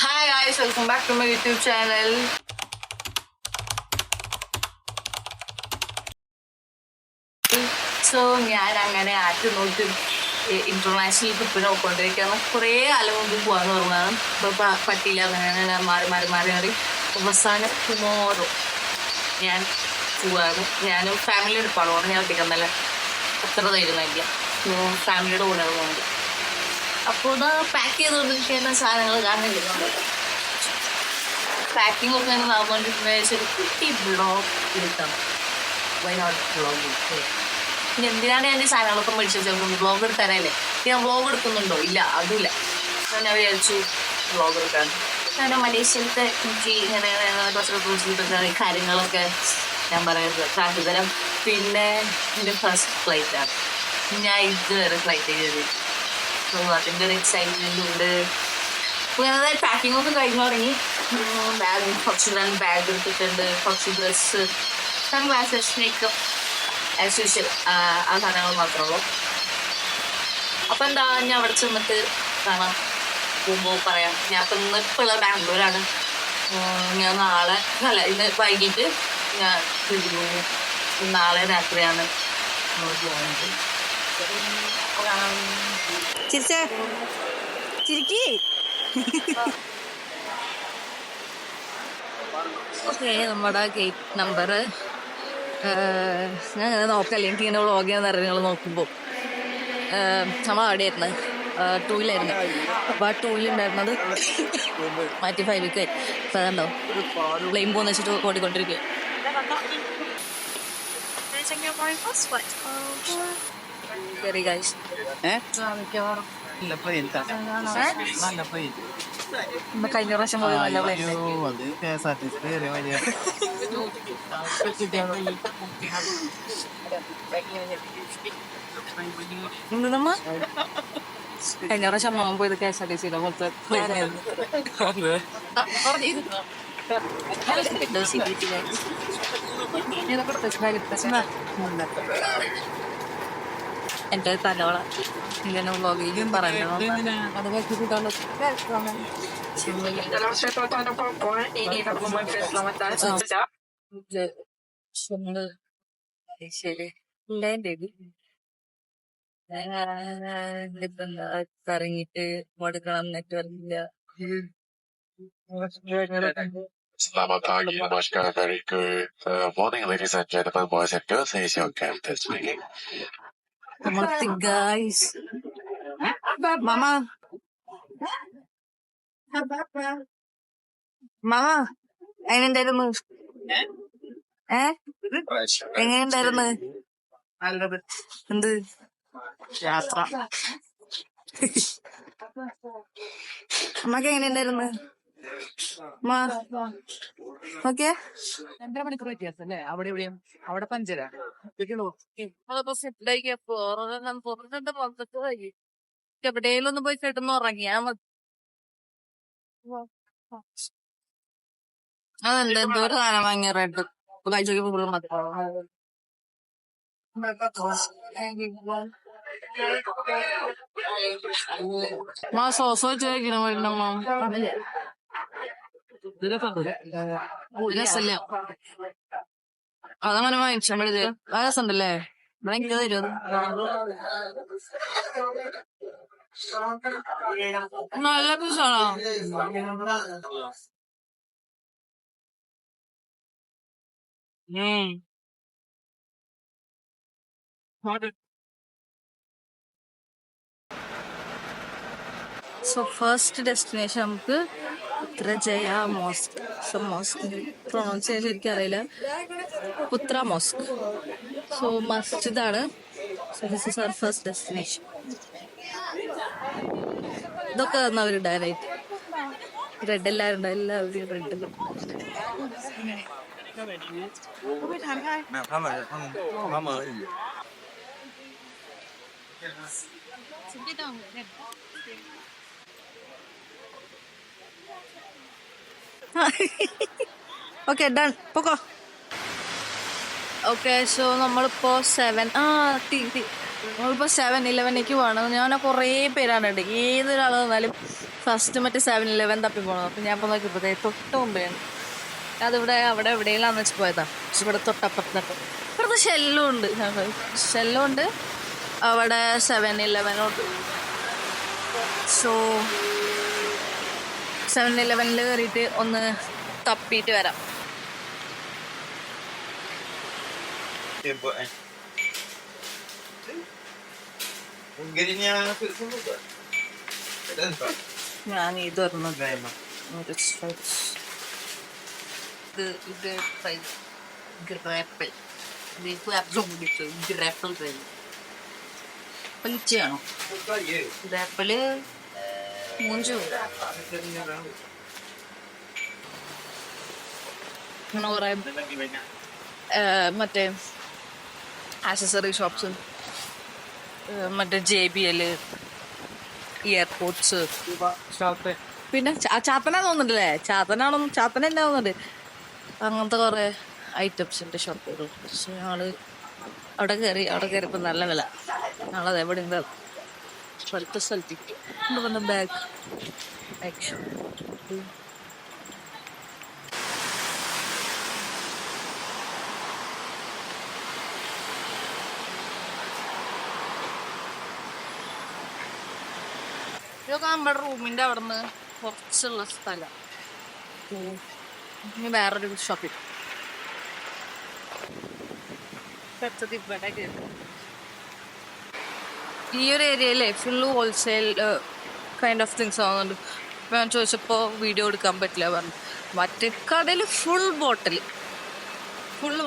Hi guys, welcome back to my YouTube channel. So ഞാൻ അങ്ങനെ ആറ്റുനോട്ട് international ട്രിപ്പിന് പോയിക്കൊണ്ടിരിക്കുകയാണ്. കുറേ കാലം മുമ്പ് പോകാന്ന് പറഞ്ഞാണ്. ഇപ്പോൾ പറ്റിയില്ല, അങ്ങനെ മാറി അവസാനം ടുമോറോ ഞാൻ പോവാണ്. ഞാനും ഫാമിലിയുടെ എടുപ്പാണ്. ഞാൻ ഒട്ടിക്കുന്നല്ല അത്ര ധൈര്യമായില്ല. ഫാമിലിയുടെ കൂടെയാണ് പോകുന്നത്. അപ്പോൾ ഇത് പാക്ക് ചെയ്തുകൊണ്ടിരിക്കുന്ന സാധനങ്ങൾ കാണുന്നുണ്ട്. പാക്കിംഗ് ഒക്കെ നടന്നുകൊണ്ടിരിക്കുന്ന ഒരു കുട്ടി ബ്ലോഗ് എടുക്കണം. വയനാട് ബ്ലോഗ് പിന്നെ എന്തിനാണ് ഞാൻ ഈ സാധനങ്ങളൊക്കെ മേടിച്ച് വെച്ചേക്കുന്നത്? ബ്ലോഗ് എടുക്കാനല്ലേ. ഞാൻ ബ്ലോഗ് എടുക്കുന്നുണ്ടോ? ഇല്ല, അതുമില്ല. ഞാൻ വിചാരിച്ചു ബ്ലോഗ് എടുക്കാൻ. ഞാൻ മലേഷ്യയിലത്തെ എനിക്ക് ഇങ്ങനെ കുറച്ച് കാര്യങ്ങളൊക്കെ ഞാൻ പറയുന്നത് കാട്ടുതരം. പിന്നെ എൻ്റെ ഫസ്റ്റ് ഫ്ലൈറ്റാണ്. ഞാൻ ഇതുവരെ ഫ്ലൈറ്റ് ചെയ്തത്. അതിൻ്റെ ഒരു എക്സൈറ്റ്മെൻ്റ് ഉണ്ട്. അതായത് പാക്കിംഗ് ഒക്കെ കഴിഞ്ഞു തുടങ്ങി. കുറച്ച് ഞാൻ ബാഗ് എടുത്തിട്ടുണ്ട്, കുറച്ച് dress, sunglasses, makeup as usual, ആ സാധനങ്ങൾ മാത്രമേ ഉള്ളൂ. അപ്പം എന്താ, ഞാൻ അവിടെ ചെന്നിട്ട് കാണാം, പോകുമ്പോൾ പറയാം. ഞാൻ ഇപ്പം ഇപ്പോൾ ഉള്ള ബാംഗ്ലൂരാണ്. ഞാൻ നാളെ ഇന്ന് വൈകിട്ട് ഞാൻ തിരിഞ്ഞു. നാളെ രാത്രിയാണ് പോകുന്നത്. ഓക്കെ, നമ്മുടെ ഗേറ്റ് നമ്പർ ഞാൻ അങ്ങനെ നോക്കല്ലേ. എനിക്ക് ഇങ്ങനെ വ്ളോഗ് ചെയ്യാൻ നിങ്ങൾ നോക്കുമ്പോൾ നമ്മൾ അവിടെയായിരുന്നു, 2-ലായിരുന്നു. അപ്പോൾ ആ 2-ലുണ്ടായിരുന്നത് മാറ്റി 5-ക്ക്. ഇപ്പം അതുണ്ടോ പ്ലെയിൻ പോകുന്ന വെച്ചിട്ട് ഓടിക്കൊണ്ടിരിക്കുക. ശരി ഗൈസ്, കഴിഞ്ഞ പ്രാവശ്യം പോയി നല്ല പ്ലെയിൻ. നമ്മ കഴിഞ്ഞ പ്രാവശ്യം അമ്മ പോയത് KSRTC പോലത്തെ എൻ്റെ തലോള ഇങ്ങനെ വ്ളോഗിലും പറഞ്ഞു. അത് വെച്ചിട്ടുള്ള ശരി കറങ്ങിട്ട് കൊടുക്കണം, നെറ്റ്വർക്കില്ല. Selamat pagi, namaskar, very good morning, ladies and gentlemen, boys and girls. This is your captain speaking. Namaste guys. Mama. Mama, എങ്ങനെയുണ്ടായിരുന്നു? എങ്ങനെയുണ്ടായിരുന്നു? എന്ത് യാത്ര? അമ്മക്ക് എങ്ങനെയുണ്ടായിരുന്നു? ഓക്കെ, 2 മണിക്കൂർ വ്യത്യാസം അല്ലേ? അവിടെ എവിടെയും അവിടെ പഞ്ചര എവിടെയെങ്കിലും പോയി കിട്ടുന്ന ഉറങ്ങിയാ മതി. അതല്ല, എന്തോ ഒരു സാധനം വാങ്ങിയ റെഡ് കാഴ്ചക്ക് കൂടുതൽ മതി. സോസ് വെച്ച് കഴിക്കണം. രസല്ലേ? അതങ്ങനെ വാങ്ങിച്ചാൽ മതി. ആ രസമുണ്ടല്ലേ? ഭയങ്കര തരും. നല്ല പീസാണോ? സോ ഫസ്റ്റ് ഡെസ്റ്റിനേഷൻ നമുക്ക് Putrajaya mosque. So mosque pronounce ചെയ്യാൻ ശരിക്കും അറിയില്ല. Putra mosque. സോ മസ്ജിദാണ്. So this is our first destination. ഇതൊക്കെ തന്നവരുണ്ടായിട്ട് റെഡ് എല്ലാവരും എല്ലാവരും റെഡ്. ഓക്കെ, ഡൺ, പോക്കോ. ഓക്കെ, സോ നമ്മളിപ്പോ 7 നമ്മളിപ്പോൾ 7-11 പോകണം. ഞാൻ കുറേ പേരാണ് ഉണ്ട്. ഏതൊരാൾ വന്നാലും ഫസ്റ്റ് മറ്റേ 7-11 തപ്പി പോകണം. അപ്പം ഞാൻ ഇപ്പോൾ നോക്കിയപ്പോൾ തൊട്ട് മുമ്പേയാണ് അതിവിടെ അവിടെ എവിടെയെല്ലാന്ന് വെച്ച് പോയതാണ്. പക്ഷെ ഇവിടെ തൊട്ടപ്പുറത്തൊക്കെ ഇവിടുത്തെ ഷെല്ലും ഉണ്ട് അവിടെ 7-11 ഉണ്ട്. സോ 7-11 കയറിയിട്ട് ഒന്ന് തപ്പിയിട്ട് വരാം. ഞാൻ ഇത് പറഞ്ഞത് ഇത് ഗ്രാപ്പിൾ ഗ്രാപ്പിൾ പലിച്ചയാണോ? ഗ്രാപ്പിള് മൂഞ്ചു അങ്ങനെ കുറേ മറ്റേ ആക്സസറി ഷോപ്സ്, മറ്റേ JBL ഇയർപോഡ്സ് ഷോപ്പ്. പിന്നെ ചാത്തനാ തോന്നുന്നുണ്ടല്ലേ? ചാത്തന തന്നെ തോന്നുന്നുണ്ട്. അങ്ങനത്തെ കുറേ ഐറ്റംസിൻ്റെ ഷോപ്പുകൾ. പക്ഷെ ഞങ്ങൾ അവിടെ കയറിയപ്പോൾ നല്ല വില. ഞങ്ങളത് എവിടെ ഉണ്ട് സ്ഥലത്തേക്ക് പറഞ്ഞ ബാഗ് ഇതൊക്കെ നമ്മുടെ റൂമിൻ്റെ അവിടെ നിന്ന് കുറച്ചുള്ള സ്ഥലം. ഇനി വേറൊരു ഷോപ്പിൽ ഇവിടെ ഈ ഒരു ഏരിയയിലെ full wholesale kind of things ആവുന്നുണ്ട്. ഇപ്പം ഞാൻ ചോദിച്ചപ്പോൾ വീഡിയോ എടുക്കാൻ പറ്റില്ല പറഞ്ഞു. മറ്റേ കടയിൽ ഫുള്ള്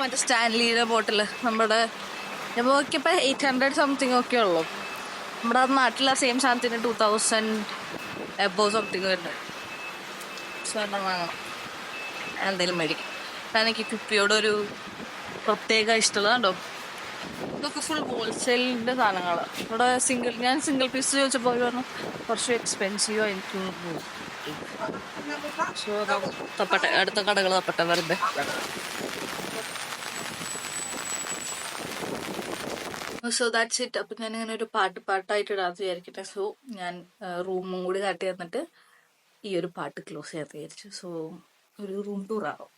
മറ്റേ സ്റ്റാൻലിയുടെ ബോട്ടിൽ നമ്മുടെ ഞാൻ നോക്കിയപ്പോൾ 800 സംതിങ് ഒക്കെ ഉള്ളൂ. നമ്മുടെ നാട്ടിലെ സെയിം സാധനത്തിന് 2000 എബോ സംതിങ് വരുന്നുണ്ട്. സ്വർണ്ണം വാങ്ങണം, എന്തെങ്കിലും മേടിക്കും. എനിക്ക് കുപ്പിയോടൊരു പ്രത്യേക ഇഷ്ടമുള്ളതുണ്ടോ. ഇതൊക്കെ ഫുൾ ഹോൾസെയിലിൻ്റെ സാധനങ്ങളാണ്. ഇവിടെ ഞാൻ സിംഗിൾ പീസ് ചോദിച്ചപ്പോൾ പറഞ്ഞു കുറച്ച് എക്സ്പെൻസീവ് എനിക്ക്. സോ തപ്പട്ടെ, അടുത്ത കടകൾ തപ്പട്ടെ വെറുതെ. So that's it. അപ്പം ഞാനിങ്ങനെ ഒരു പാട്ടായിട്ട് ഇടാന്ന് വിചാരിക്കട്ടെ. സോ ഞാൻ റൂമും കൂടി കാട്ടി തന്നിട്ട് ഈ ഒരു പാട്ട് ക്ലോസ് ചെയ്യാൻ വിചാരിച്ചു. സോ ഒരു റൂം ടൂറാവും.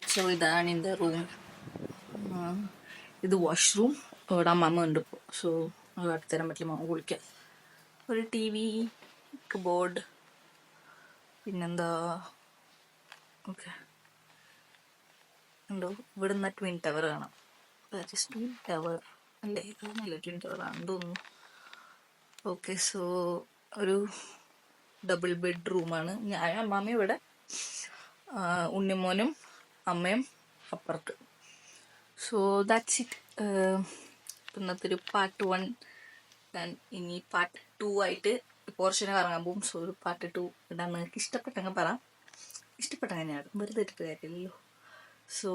സോ ഇതാണ് എൻ്റെ റൂം. ഇത് വാഷ്റൂം. ഇവിടെ അമ്മമ്മ ഉണ്ട് ഇപ്പോൾ. സോ അടുത്തരാൻ പറ്റില്ല, മാമ കുളിക്കാൻ. ഒരു TV, കബോർഡ്, പിന്നെന്താ ഓക്കെ ഉണ്ടോ. ഇവിടെ നിന്ന് ട്വിൻ ടവർ കാണാം. ട്വിൻ ടവർ അല്ലേ? ഇതൊന്നുമില്ല, ട്വിൻ ടവർ ആണെന്ന് തോന്നുന്നു. ഓക്കെ. സോ ഒരു ഡബിൾ ബെഡ്റൂമാണ്. ഞാൻ അമ്മാമ്മയും ഇവിടെ, ഉണ്ണിമോനും അമ്മയും അപ്പുറത്ത്. So that's it. ഇന്നത്തെ ഒരു പാർട്ട് 1. ഞാൻ ഇനി പാർട്ട് 2 ആയിട്ട് പോർഷന് കറങ്ങാൻ പോകും. സോ ഒരു പാർട്ട് 2 ഇടാൻ നിങ്ങൾക്ക് ഇഷ്ടപ്പെട്ടെങ്കിൽ പറയാം. ഇഷ്ടപ്പെട്ടെങ്കിൽ ഞാൻ വെറുതെ ഇട്ടിട്ട് കാര്യമില്ലല്ലോ. സോ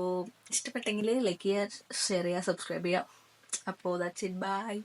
ഇഷ്ടപ്പെട്ടെങ്കിൽ ലൈക്ക് ചെയ്യുക, ഷെയർ ചെയ്യുക, സബ്സ്ക്രൈബ് ചെയ്യുക. അപ്പോൾ ദാറ്റ്സ് ഇറ്റ്. ബൈ.